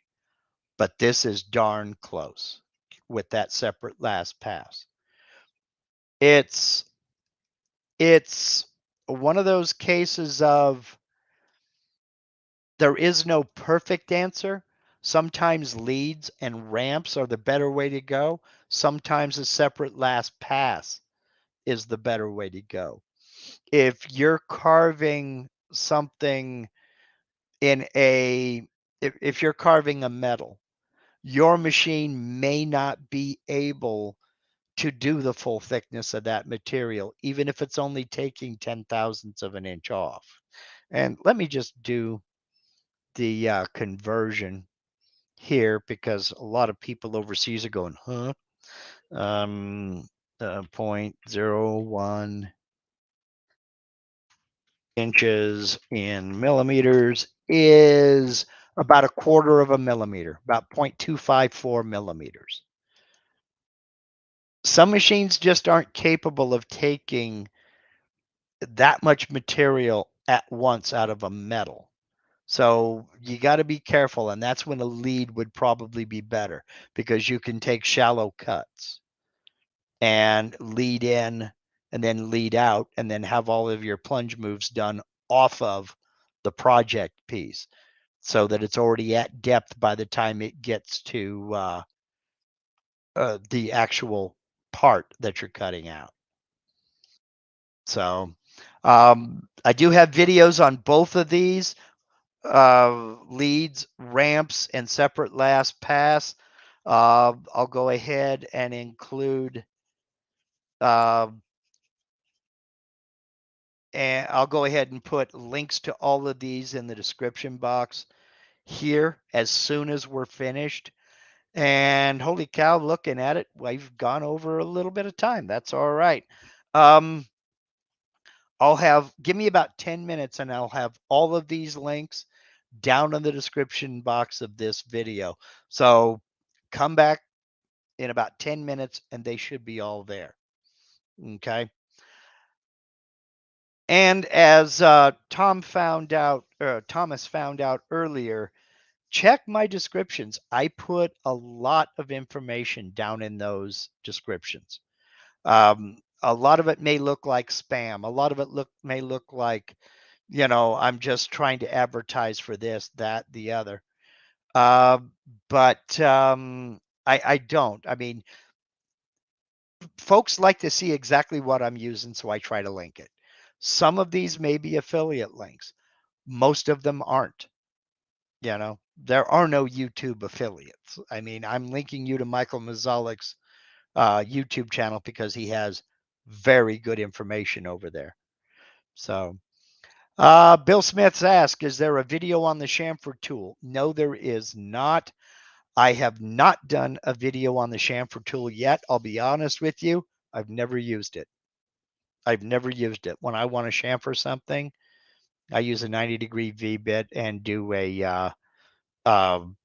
but this is darn close with that separate last pass. It's one of those cases of there is no perfect answer. Sometimes leads and ramps are the better way to go. Sometimes a separate last pass is the better way to go. If you're carving something in if you're carving a metal, your machine may not be able to do the full thickness of that material, even if it's only taking 10 thousandths of an inch off. And let me just do the conversion here, because a lot of people overseas are going, huh? 0.01 inches in millimeters is about a quarter of a millimeter, about 0.254 millimeters. Some machines just aren't capable of taking that much material at once out of a metal. So you got to be careful, and that's when a lead would probably be better, because you can take shallow cuts and lead in and then lead out, and then have all of your plunge moves done off of the project piece, so that it's already at depth by the time it gets to the actual part that you're cutting out. So I do have videos on both of these leads, ramps, and separate last pass. I'll go ahead and include and I'll go ahead and put links to all of these in the description box here as soon as we're finished. And holy cow, looking at it, we've gone over a little bit of time. That's all right. Give me about 10 minutes and I'll have all of these links down in the description box of this video. So come back in about 10 minutes and they should be all there. Okay. And as Thomas found out earlier, check my descriptions. I put a lot of information down in those descriptions. A lot of it may look like spam. A lot of it may look like, I'm just trying to advertise for this, that, the other. But I don't. I mean, folks like to see exactly what I'm using, so I try to link it. Some of these may be affiliate links. Most of them aren't. There are no YouTube affiliates. I mean, I'm linking you to Michael Mazalik's YouTube channel because he has very good information over there. So, Bill Smith's asked, is there a video on the chamfer tool? No, there is not. I have not done a video on the chamfer tool yet. I'll be honest with you. I've never used it. When I want to chamfer something, I use a 90-degree V-bit and do a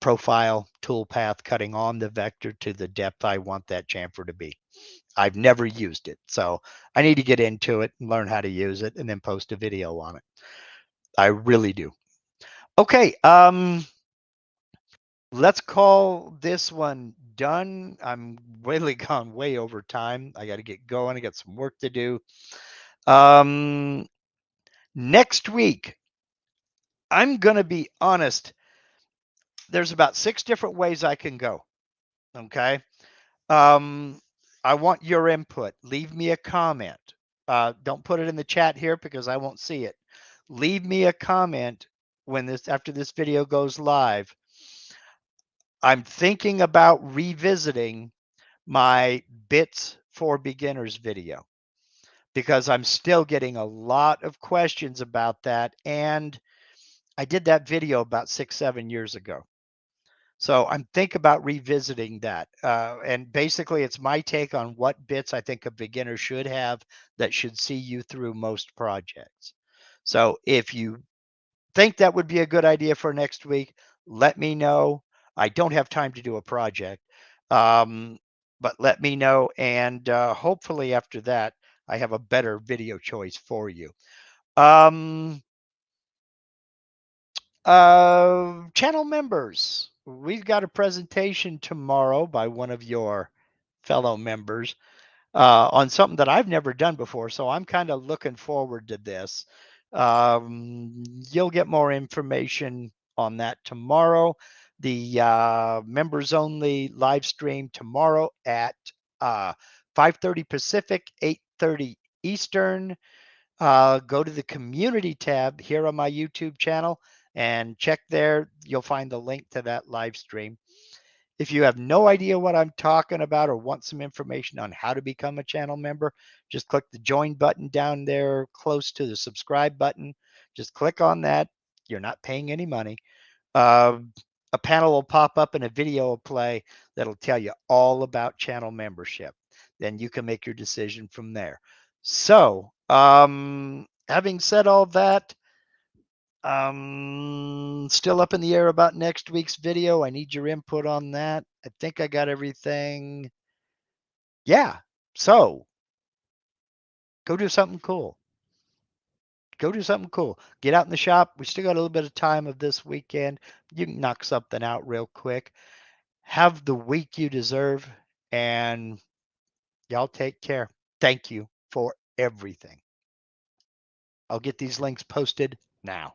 profile tool path cutting on the vector to the depth I want that chamfer to be. I've never used it. So I need to get into it and learn how to use it and then post a video on it. I really do. Okay. Let's call this one done. I'm really gone way over time. I got to get going. I got some work to do. Next week, I'm going to be honest. There's about 6 different ways I can go. Okay. I want your input. Leave me a comment. Don't put it in the chat here because I won't see it. Leave me a comment after this video goes live. I'm thinking about revisiting my Bits for Beginners video because I'm still getting a lot of questions about that. And I did that video about 6-7 years ago. So I'm thinking about revisiting that. And basically, it's my take on what bits I think a beginner should have that should see you through most projects. So if you think that would be a good idea for next week, let me know. I don't have time to do a project, but let me know. And hopefully after that, I have a better video choice for you. Channel members, we've got a presentation tomorrow by one of your fellow members on something that I've never done before. So I'm kind of looking forward to this. You'll get more information on that tomorrow. The members only live stream tomorrow at 5:30 Pacific, 8:30 Eastern. Go to the community tab here on my YouTube channel and check there. You'll find the link to that live stream. If you have no idea what I'm talking about or want some information on how to become a channel member, just click the join button down there close to the subscribe button. Just click on that. You're not paying any money. A panel will pop up and a video will play that'll tell you all about channel membership. Then you can make your decision from there. So, having said all that, still up in the air about next week's video. I need your input on that. I think I got everything. Yeah. So go do something cool. Go do something cool. Get out in the shop. We still got a little bit of time of this weekend. You can knock something out real quick. Have the week you deserve, and y'all take care. Thank you for everything. I'll get these links posted now.